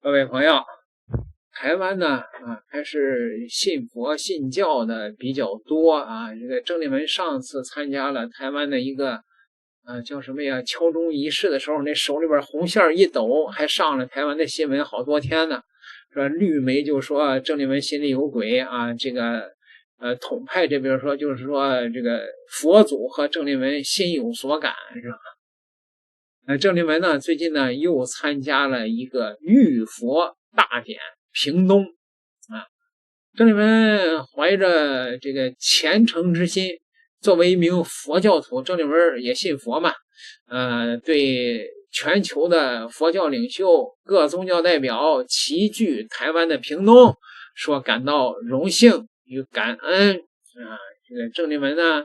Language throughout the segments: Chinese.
各位朋友，台湾呢还是信佛信教的比较多啊。这个郑丽文上次参加了台湾的一个叫什么呀敲钟仪式的时候，那手里边红线一抖，还上了台湾的新闻好多天呢。说绿媒就说郑丽文心里有鬼啊，这个统派这边说就是说这个佛祖和郑丽文心有所感，是吧？郑丽文呢最近呢又参加了一个浴佛大典屏东啊。郑丽文怀着这个虔诚之心，作为一名佛教徒，郑丽文也信佛嘛，对全球的佛教领袖、各宗教代表齐聚台湾的屏东，说感到荣幸与感恩啊。这个郑丽文呢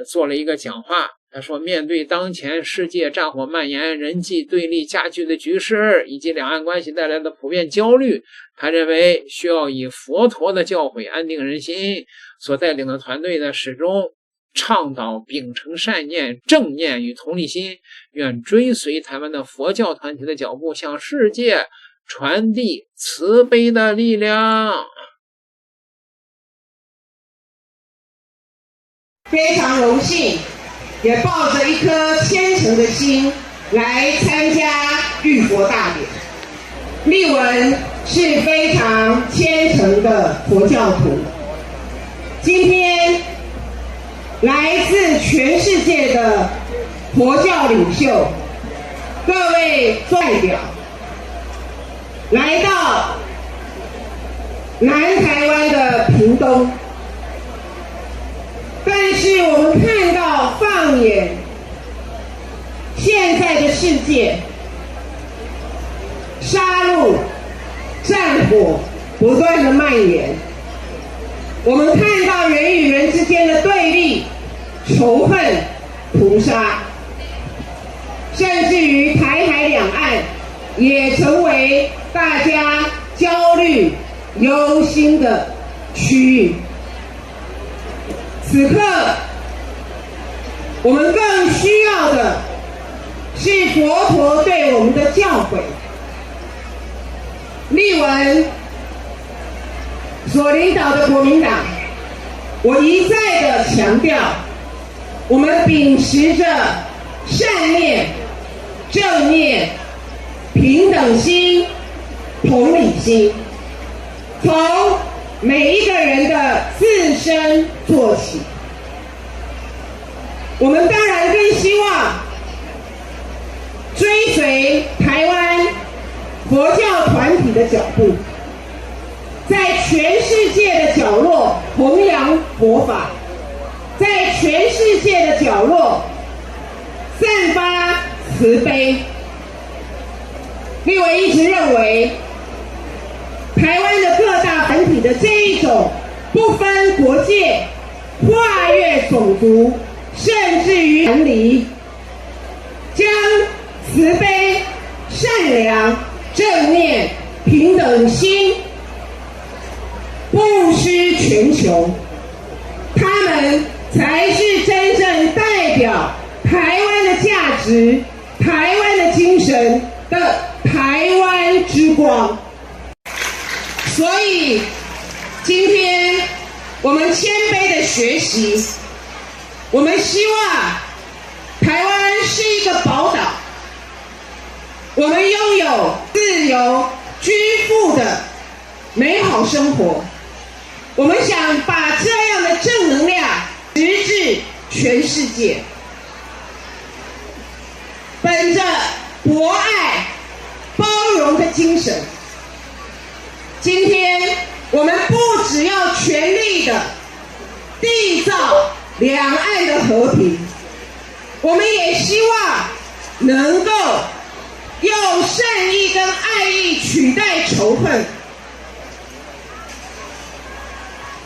做了一个讲话，他说面对当前世界战火蔓延、人际对立加剧的局势，以及两岸关系带来的普遍焦虑，他认为需要以佛陀的教诲安定人心。所带领的团队呢始终倡导秉承善念、正念与同理心，愿追随台湾的佛教团体的脚步，向世界传递慈悲的力量。非常荣幸，也抱着一颗虔诚的心来参加浴佛大典。丽文是非常虔诚的佛教徒，今天来自全世界的佛教领袖、各位代表来到南台湾的屏东，但是我们看到放眼现在的世界，杀戮、战火不断的蔓延，我们看到人与人之间的对立、仇恨、屠杀，甚至于台海两岸也成为大家焦虑、忧心的区域。此刻，我们更需要的是佛陀对我们的教诲。丽文所领导的国民党，我一再的强调，我们秉持着善念、正念、平等心、同理心，从每一个人的自身做起。我们当然更希望追随台湾佛教团体的脚步，在全世界的角落弘扬佛法，在全世界的角落散发慈悲。丽文一直认为，台湾的各大团体的这一种不分国界、跨越种族，甚至于藩篱，将慈悲、善良、正念、平等心布施全球，他们才是真正代表台湾的价值、台湾的精神的台湾之光。所以今天我们谦卑的学习，我们希望台湾是一个宝岛，我们拥有自由居富的美好生活。我们想把这样的正能量直至全世界，本着博爱包容的精神，今天我们不只要全力的缔造两岸的和平，我们也希望能够用善意跟爱意取代仇恨，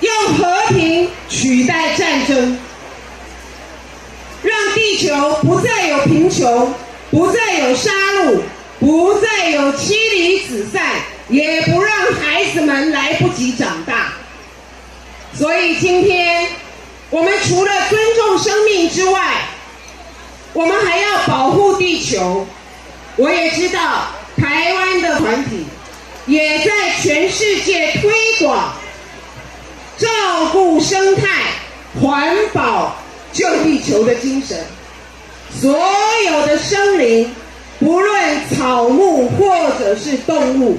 用和平取代战争，让地球不再有贫穷，不再有杀戮，不再有妻离子散，也不让孩子们来不及长大。所以今天我们除了尊重生命之外，我们还要保护地球。我也知道台湾的团体也在全世界推广照顾生态、环保、救地球的精神。所有的生灵，不论草木或者是动物，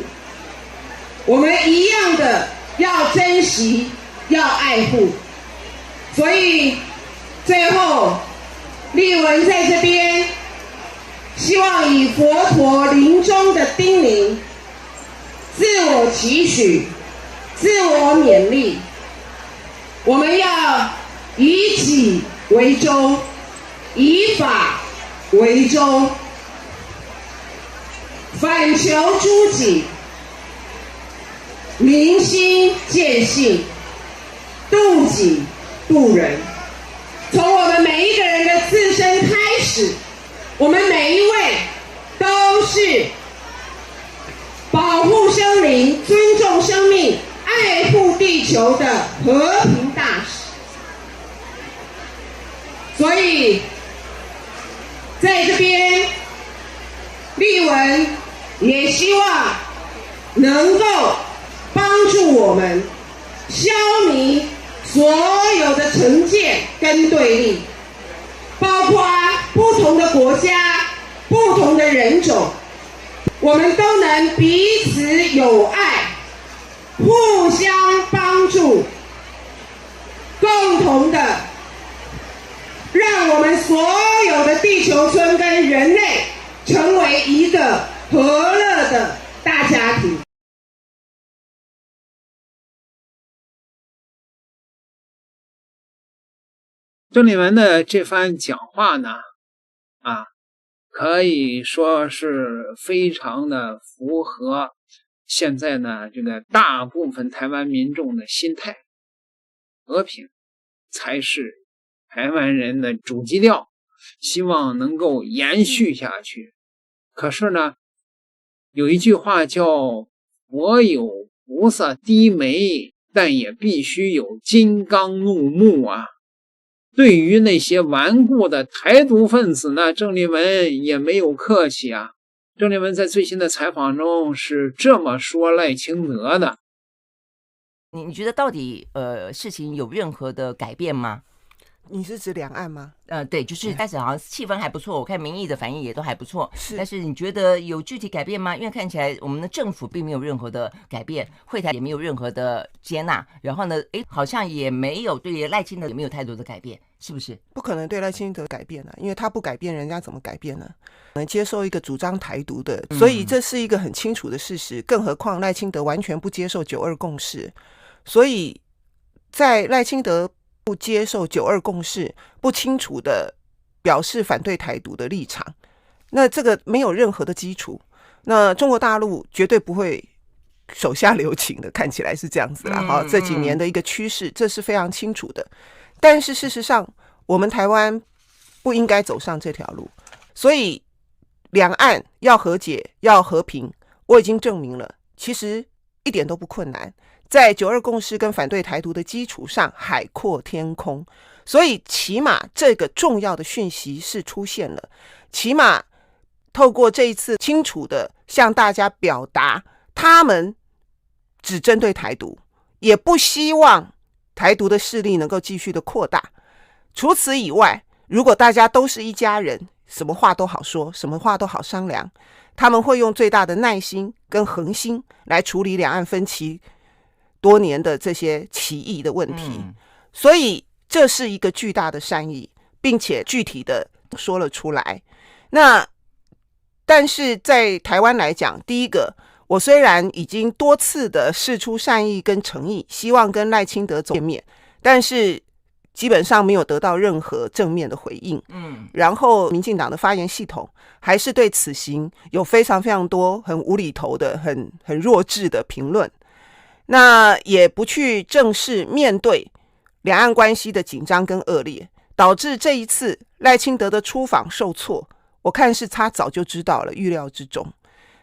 我们一样的要珍惜，要爱护。所以最后，立文在这边希望以佛陀临终的叮咛，自我期许，自我勉励，我们要以己为舟，以法为舟，反求诸己，明心见性，度己度人。从我们每一个人的自身开始，我们每一位都是保护生灵、尊重生命、爱护地球的和平大使。所以在这边，立文也希望能够帮助我们消弭所有的成见跟对立，包括不同的国家、不同的人种，我们都能彼此友爱，互相帮助，共同的让我们所有的地球村跟人类成为一个和乐的大家庭。郑丽文的这番讲话呢，可以说是非常的符合现在呢这个大部分台湾民众的心态，和平才是台湾人的主基调，希望能够延续下去。可是呢，有一句话叫佛有菩萨低眉，但也必须有金刚怒目啊。对于那些顽固的台独分子呢，郑丽文也没有客气啊。郑丽文在最新的采访中是这么说赖清德的。你觉得到底事情有任何的改变吗？你是指两岸吗？对，就是但是好像气氛还不错，我看民意的反应也都还不错。是，但是你觉得有具体改变吗？因为看起来我们的政府并没有任何的改变，会台也没有任何的接纳，然后呢，好像也没有对赖清德也没有太多的改变，是不是？不可能对赖清德改变啊，因为他不改变，人家怎么改变呢？能接受一个主张台独的，所以这是一个很清楚的事实。更何况赖清德完全不接受9·2共识，所以在赖清德不接受9·2共识，不清楚的表示反对台独的立场，那这个没有任何的基础，那中国大陆绝对不会手下留情的，看起来是这样子啦。好，这几年的一个趋势，这是非常清楚的。但是事实上，我们台湾不应该走上这条路，所以两岸要和解、要和平，我已经证明了，其实一点都不困难。在9·2共识跟反对台独的基础上，海阔天空。所以起码这个重要的讯息是出现了，起码透过这一次清楚的向大家表达，他们只针对台独，也不希望台独的势力能够继续的扩大。除此以外，如果大家都是一家人，什么话都好说，什么话都好商量，他们会用最大的耐心跟恒心来处理两岸分歧多年的这些歧义的问题。所以这是一个巨大的善意，并且具体的说了出来。但是在台湾来讲，第一个，我虽然已经多次的释出善意跟诚意，希望跟赖清德见面，但是基本上没有得到任何正面的回应。然后民进党的发言系统还是对此行有非常非常多很无厘头的、很弱智的评论。那也不去正式面对两岸关系的紧张跟恶劣，导致这一次赖清德的出访受挫。我看是他早就知道了，预料之中，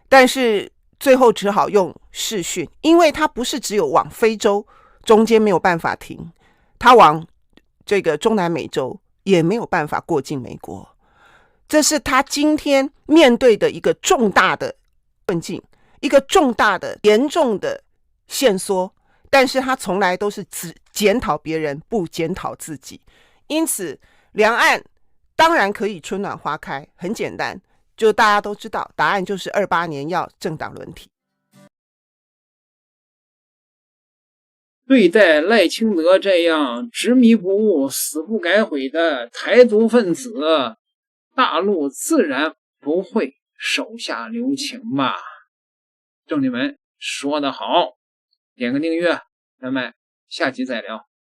但是最后只好用视讯，因为他不是只有往非洲，中间没有办法停，他往这个中南美洲也没有办法过境美国，这是他今天面对的一个重大的困境。一个重大的严重的限缩，但是他从来都是只检讨别人，不检讨自己。因此两岸当然可以春暖花开，很简单，就大家都知道答案就是28年要政党轮替。对待赖清德这样执迷不悟、死不改悔的台独分子，大陆自然不会手下留情吧。兄弟们说得好，点个订阅，咱们下集再聊。